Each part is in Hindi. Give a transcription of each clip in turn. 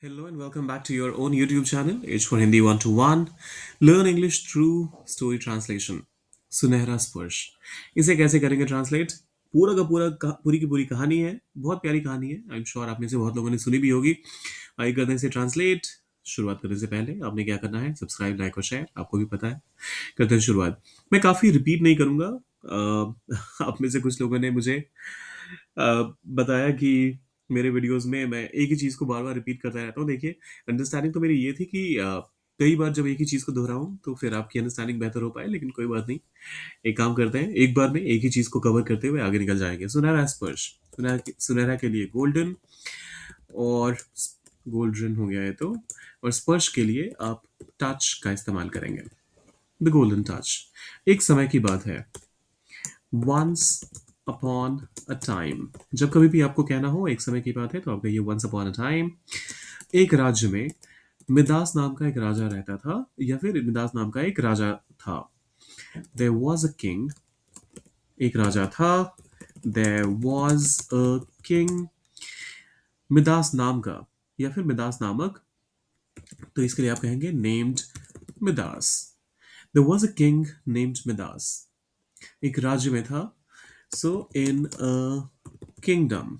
Hello and welcome back to your own YouTube channel, H for Hindi 121. Learn English through story translation. सुनहरा स्पर्श इसे कैसे करेंगे ट्रांसलेट? पूरा का पूरा पूरी की पूरी कहानी है, बहुत प्यारी कहानी है। आई एम श्योर आप में से बहुत लोगों ने सुनी भी होगी। आइए करते हैं इसे ट्रांसलेट। शुरुआत करने से पहले आपने क्या करना है? सब्सक्राइब, लाइक और शेयर, आपको भी पता है। करते हैं शुरुआत। मैं काफ़ी रिपीट नहीं करूँगा। आप में से कुछ लोगों ने मुझे बताया कि मेरे वीडियोस में मैं एक ही चीज़ को बार-बार रिपीट करता रहता हूँ। देखिए, अंडरस्टैंडिंग तो मेरी ये थी कि कई बार जब एक ही चीज़ को दोहराऊँ, तो फिर आपकी अंडरस्टैंडिंग बेहतर हो पाए, लेकिन कोई बात नहीं। एक काम करते हैं, एक बार में एक ही चीज़ को कवर करते हुए आगे निकल जाएँगे। सुनहरा स्पर्श, सुनहरा के लिए गोल्डन और गोल्डन हो गया है तो, और स्पर्श के लिए आप टच का इस्तेमाल करेंगे। The golden touch. एक समय की बात है। Once upon a time. जब कभी भी आपको कहना हो एक समय की बात है तो आप कहिए वंस अपॉन अ टाइम। एक राज्य में मिदास नाम का एक राजा रहता था, या फिर मिदास नाम का एक राजा था। There was a king. एक राजा था। There was a king. Midas नाम का या फिर मिदास नामक, तो इसके लिए आप कहेंगे named Midas. There was a king named Midas. एक राज्य में था। So in a kingdom,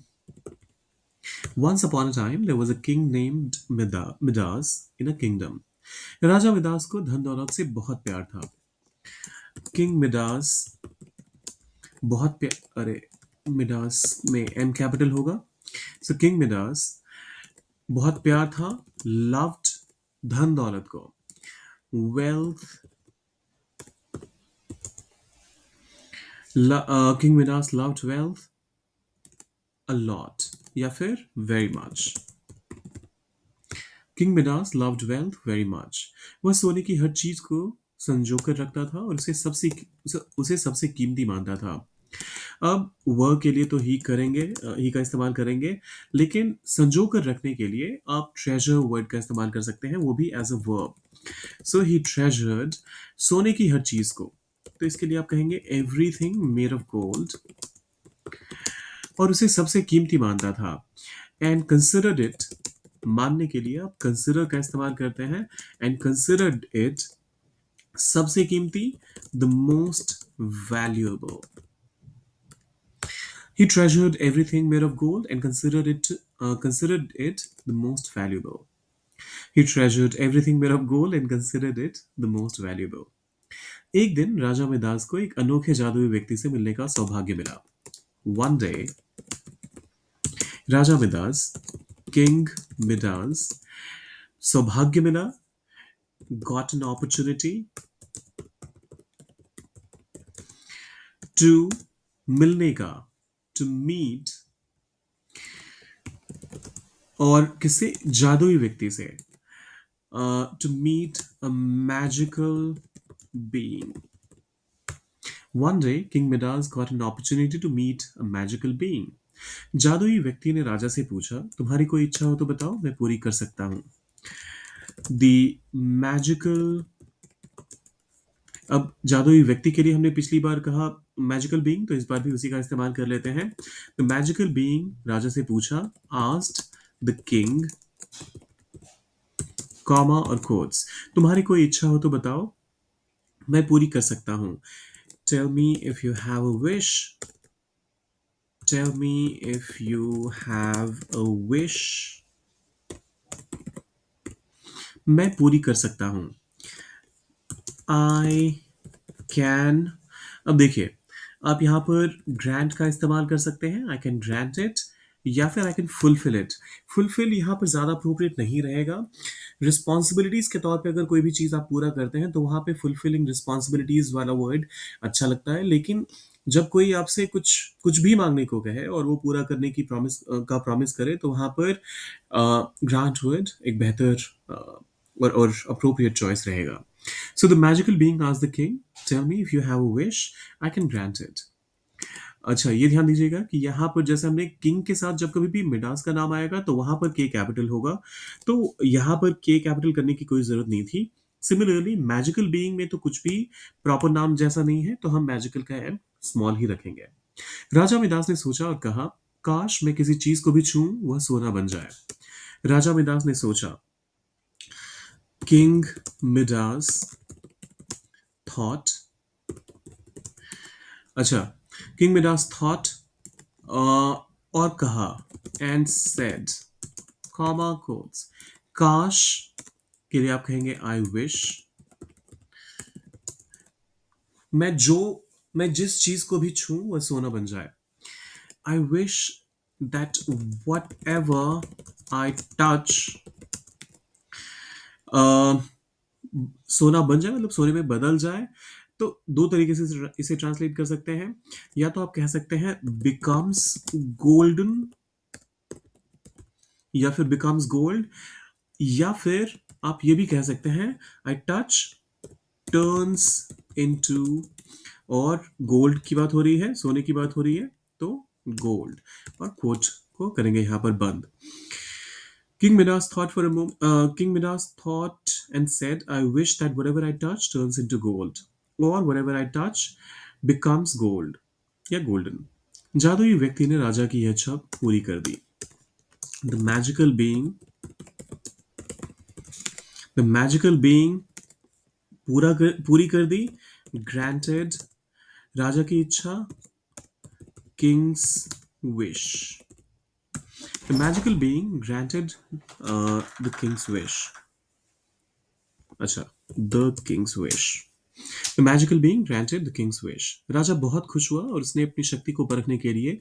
once upon a time, there was a king named Midas in a kingdom. Raja Midas को धन दौलत से बहुत प्यार था। किंग मिदास बहुत प्यार, अरे मिदास में एम कैपिटल होगा। सो किंग मिदास बहुत प्यार था, लव्ड धन दौलत को, wealth. King Midas loved wealth a lot या फिर very much. King Midas loved wealth very much. वह सोने की हर चीज को संजो कर रखता था और उसे सबसे कीमती मानता था। अब वह के लिए तो ही करेंगे, ही का इस्तेमाल करेंगे, लेकिन संजो कर रखने के लिए आप ट्रेजर वर्ड का इस्तेमाल कर सकते हैं, वो भी as a verb. So he treasured सोने की हर चीज को, तो इसके लिए आप कहेंगे एवरीथिंग मेड ऑफ गोल्ड, और उसे सबसे कीमती मानता था। एंड कंसिडर्ड इट, मानने के लिए आप कंसिडर का इस्तेमाल करते हैं। एंड कंसिडर्ड इट सबसे कीमती, the most valuable. He treasured everything made of gold and considered it the most valuable. He treasured everything made of gold and considered it the most valuable. एक दिन राजा मिदास को एक अनोखे जादुई व्यक्ति से मिलने का सौभाग्य मिला। One day, राजा मिदास, किंग मिदास, सौभाग्य मिला, got an opportunity to, मिलने का, to meet, और किससे? जादुई व्यक्ति से। To meet a magical being. One day, King Midas got an opportunity to meet a magical being. जादुई व्यक्ति ने राजा से पूछा, तुम्हारी कोई इच्छा हो तो बताओ, मैं पूरी कर सकता हूं। The magical, अब जादुई व्यक्ति के लिए हमने पिछली बार कहा मैजिकल बीइंग, तो इस बार भी उसी का इस्तेमाल कर लेते हैं। द मैजिकल बीइंग राजा से पूछा, आस्क्ड द किंग, कॉमा और कोट्स, तुम्हारी कोई इच्छा हो तो बताओ, मैं पूरी कर सकता हूं। Tell me if you have a wish. Tell me if you have a wish. मैं पूरी कर सकता हूं। I can. अब देखिए, आप यहां पर ग्रांट का इस्तेमाल कर सकते हैं। आई कैन ग्रांट इट, या फिर I can fulfil it. Fulfil यहां पर ज्यादा अप्रोप्रिएट नहीं रहेगा। रिस्पॉन्सिबिलिटीज के तौर पे अगर कोई भी चीज आप पूरा करते हैं तो वहां पे फुलफिलिंग रिस्पॉन्सिबिलिटीज वाला वर्ड अच्छा लगता है, लेकिन जब कोई आपसे कुछ कुछ भी मांगने को कहे और वो पूरा करने की प्रॉमिस करे, तो वहां पर ग्रांट वर्ड एक बेहतर और अप्रोप्रिएट चॉइस रहेगा। So the magical being asked the king, tell me if you have a wish, I can grant it. अच्छा, ये ध्यान दीजिएगा कि यहाँ पर जैसे हमने किंग के साथ जब कभी भी मिडास का नाम आएगा तो वहां पर के कैपिटल होगा, तो यहाँ पर के कैपिटल करने की कोई जरूरत नहीं थी। सिमिलरली मैजिकल बीइंग में तो कुछ भी प्रॉपर नाम जैसा नहीं है, तो हम मैजिकल का एम स्मॉल ही रखेंगे। राजा मिदास ने सोचा और कहा, काश मैं किसी चीज को भी छूऊं वह सोना बन जाए। राजा मिडास ने सोचा, किंग मिडास थॉट, अच्छा, किंग मिडास थॉट, और कहा, एंड सेड, कॉमा कोट्स, काश के लिए आप कहेंगे आई विश, मैं जो मैं जिस चीज को भी छूं वह सोना बन जाए। I wish that what ever I touch सोना बन जाए, मतलब सोने में बदल जाए। तो दो तरीके से इसे ट्रांसलेट कर सकते हैं। या तो आप कह सकते हैं बिकम्स गोल्डन, या फिर बिकम्स गोल्ड, या फिर आप ये भी कह सकते हैं आई टच टर्न्स इनटू, और गोल्ड की बात हो रही है, सोने की बात हो रही है, तो गोल्ड, और कोट को करेंगे यहां पर बंद। King Midas thought for a moment. King Midas thought and said, "I wish that whatever I touch turns into gold, or whatever I touch becomes gold, या golden." जादुई व्यक्ति ने राजा की यह इच्छा पूरी कर दी। The magical being, the magical being पूरी कर दी। Granted, राजा की इच्छा, king's wish. The magical being granted the king's wish. अच्छा, the king's wish. The magical being granted the king's wish. राजा बहुत खुश हुआ और उसने अपनी शक्ति को परखने के लिए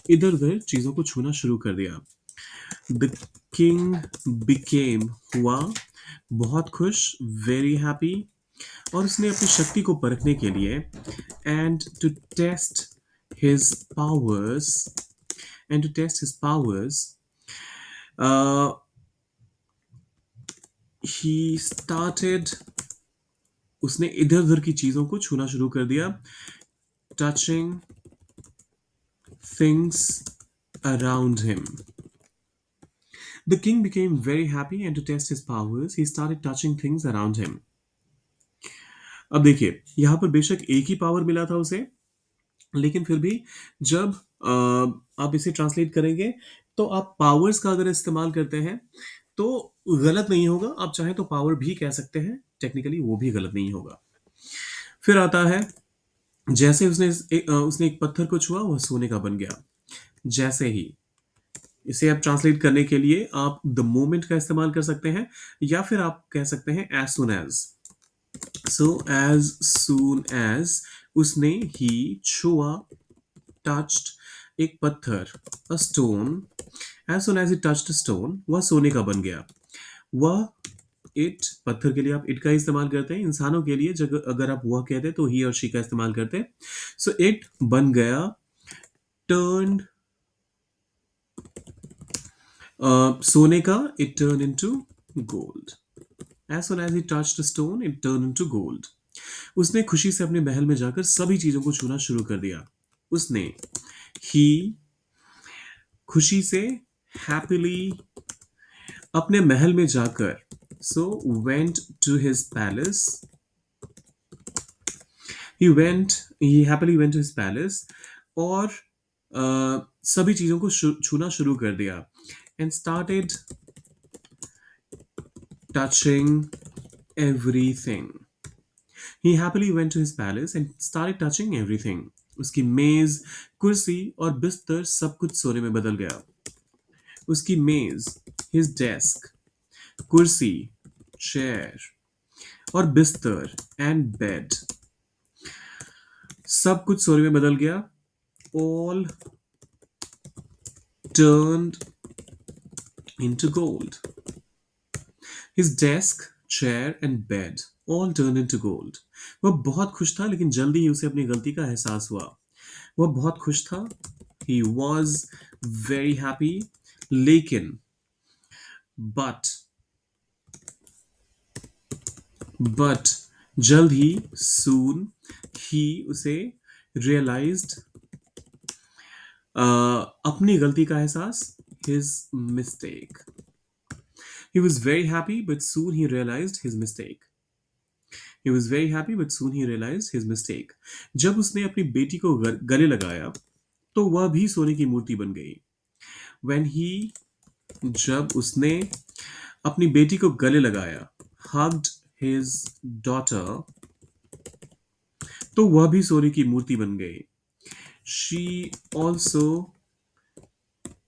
इधर उधर चीजों को छूना शुरू कर दिया। The king became, हुआ बहुत खुश, very happy, और उसने अपनी शक्ति को परखने के लिए and to test his powers, and to test his powers, uh, he started, उसने इधर उधर की चीजों को छूना शुरू कर दिया। Touching things around him. The king became very happy, and to test his powers, he started touching things around him. अब देखिए, यहां पर बेशक एक ही पावर मिला था उसे, लेकिन फिर भी जब आप इसे ट्रांसलेट करेंगे तो आप पावर्स का अगर इस्तेमाल करते हैं तो गलत नहीं होगा। आप चाहें तो पावर भी कह सकते हैं, टेक्निकली वो भी गलत नहीं होगा। फिर आता है, जैसे उसने एक पत्थर को छुआ वह सोने का बन गया। जैसे ही, इसे आप ट्रांसलेट करने के लिए आप द मोमेंट का इस्तेमाल कर सकते हैं, या फिर आप कह सकते हैं as soon as. So as soon as उसने ही छुआ, टच्ड एक पत्थर, a stone, as soon as it touched stone, वह सोने का बन गया। वह इट, पत्थर के लिए आप इट का इस्तेमाल करते हैं, इंसानों के लिए जब अगर आप वह कहते हैं तो ही और शी का इस्तेमाल करते हैं। सो इट बन गया, टर्न, सोने का, it turned into gold. As soon as he touched the stone, it turned into gold. उसने खुशी से अपने महल में जाकर सभी चीजों को छूना शुरू कर दिया। उसने, he, खुशी से, happily, अपने महल में जाकर, so went to his palace, he happily went to his palace, और सभी चीजों को छूना शुरू कर दिया, and started touching everything. He happily went to his palace and started touching everything. उसकी मेज, कुर्सी और बिस्तर सब कुछ सोने में बदल गया। उसकी मेज, his desk, कुर्सी, chair, और बिस्तर, and bed, सब कुछ सोने में बदल गया। All turned into gold. His desk, chair and bed all turned into gold. वह बहुत खुश था, लेकिन जल्दी ही उसे अपनी गलती का एहसास हुआ। वह बहुत खुश था, he was very happy, लेकिन, but जल्द ही, soon, he उसे realized, अपनी गलती का एहसास, his mistake. He was very happy, but soon he realized his mistake. He was very happy, but soon he realized his mistake. जब उसने अपनी बेटी को गले लगाया तो वह भी सोने की मूर्ति बन गई। When he जब उसने अपनी बेटी को गले लगाया, hugged his daughter, तो वह भी सोने की मूर्ति बन गई. She also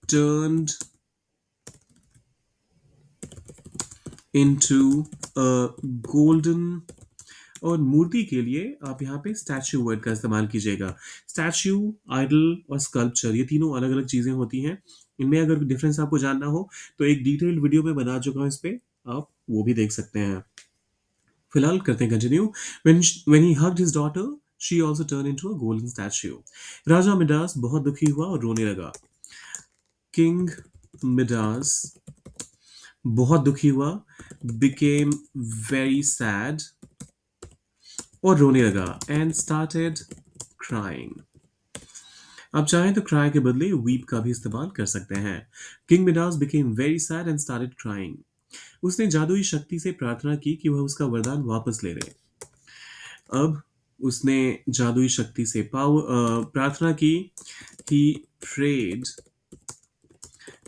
turned into a golden. और मूर्ति के लिए आप यहाँ पे स्टैच्यू वर्ड का इस्तेमाल कीजिएगा. स्टैच्यू, आइडल और स्कल्पचर, ये तीनों अलग अलग चीजें होती हैं. इनमें अगर डिफरेंस आपको जानना हो तो एक डिटेल्ड वीडियो में बना चुका हूं इस पे, आप वो भी देख सकते हैं. फिलहाल करते हैं continue. When he hugged his daughter, she also turned into a golden statue. Raja Midas बहुत दुखी हुआ और रोने लगा. King Midas बहुत दुखी हुआ, became very sad, और रोने लगा, and started crying. आप चाहें तो cry के बदले weep का भी इस्तेमाल कर सकते हैं. King Midas became very sad and started crying. उसने जादुई शक्ति से प्रार्थना की कि वह उसका वरदान वापस ले ले. अब उसने जादुई शक्ति से प्रार्थना की. He prayed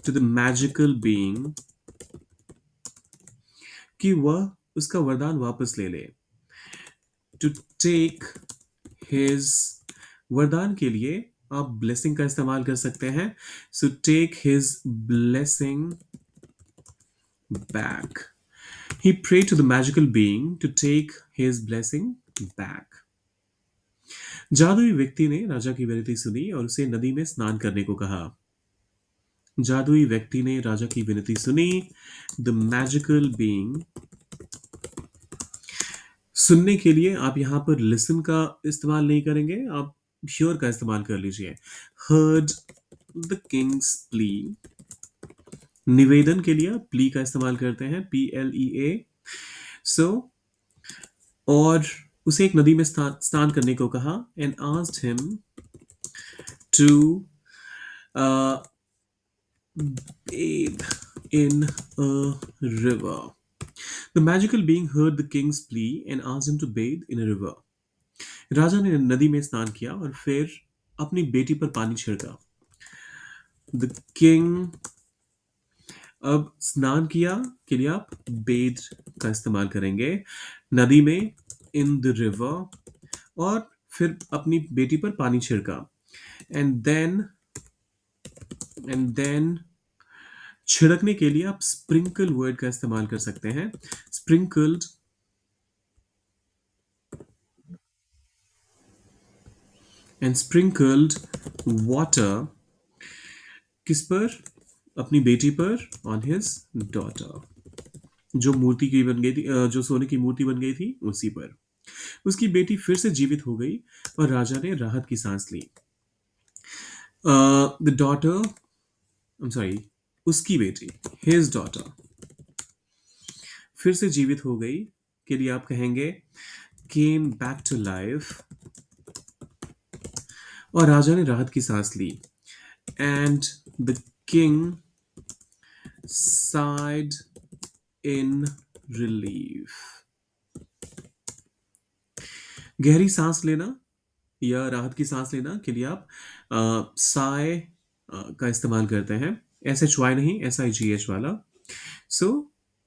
to the magical being कि वह उसका वरदान वापस ले ले. To take his, वरदान के लिए आप ब्लेसिंग का इस्तेमाल कर सकते हैं. So take his blessing back. He prayed to the magical being to take his blessing back. जादुई व्यक्ति ने राजा की विनती सुनी और उसे नदी में स्नान करने को कहा. जादुई व्यक्ति ने राजा की विनती सुनी. The magical being, सुनने के लिए आप यहां पर लिसन का इस्तेमाल नहीं करेंगे, आप श्योर का इस्तेमाल कर लीजिए. Heard the king's plea. निवेदन के लिए आप प्ली का इस्तेमाल करते हैं, PLEA. सो और उसे एक नदी में स्नान करने को कहा. And asked him to bathe in a river. The magical being heard the king's plea and asked him to bathe in a river. राजा ने नदी में स्नान किया और फिर अपनी बेटी पर पानी छिड़का. The king, अब स्नान किया के लिए आप बेद का इस्तेमाल करेंगे. नदी में, इन द रिवर, और फिर अपनी बेटी पर पानी छिड़का. एंड देन छिड़कने के लिए आप स्प्रिंकल वर्ड का इस्तेमाल कर सकते हैं. स्प्रिंकल्ड. एंड स्प्रिंकल्ड वाटर किस पर? अपनी बेटी पर, ऑन हिज डॉटर. जो मूर्ति की बन गई थी, जो सोने की मूर्ति बन गई थी, उसी पर. उसकी बेटी फिर से जीवित हो गई और राजा ने राहत की सांस ली. The daughter, I am sorry, उसकी बेटी, हिज डॉटर, फिर से जीवित हो गई के लिए आप कहेंगे केम बैक टू लाइफ, और राजा ने राहत की सांस ली. And the king sighed in relief. गहरी सांस लेना या राहत की सांस लेना के लिए आप साय का इस्तेमाल करते हैं. SHY नहीं, SIGH वाला. So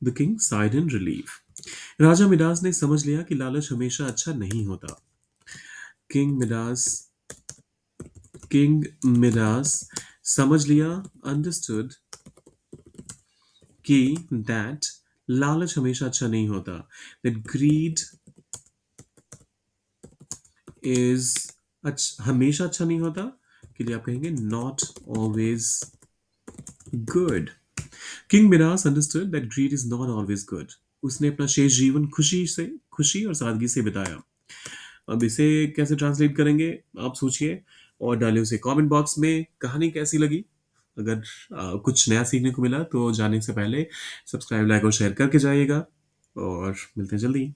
the king sighed in relief. Raja Midas ने समझ लिया कि लालच हमेशा अच्छा नहीं होता. किंग मिडास समझ लिया, अंडरस्टूड, कि दैट लालच हमेशा अच्छा नहीं होता. दैट ग्रीड इज हमेशा अच्छा नहीं होता के लिए आप कहेंगे not always good. King Midas understood that grid is not always good. उसने अपना शेष जीवन खुशी और सादगी से बिताया. अब इसे कैसे ट्रांसलेट करेंगे आप सोचिए और डालिए उसे कमेंट बॉक्स में. कहानी कैसी लगी? अगर कुछ नया सीखने को मिला तो जाने से पहले सब्सक्राइब, लाइक और शेयर करके जाइएगा, और मिलते हैं जल्दी.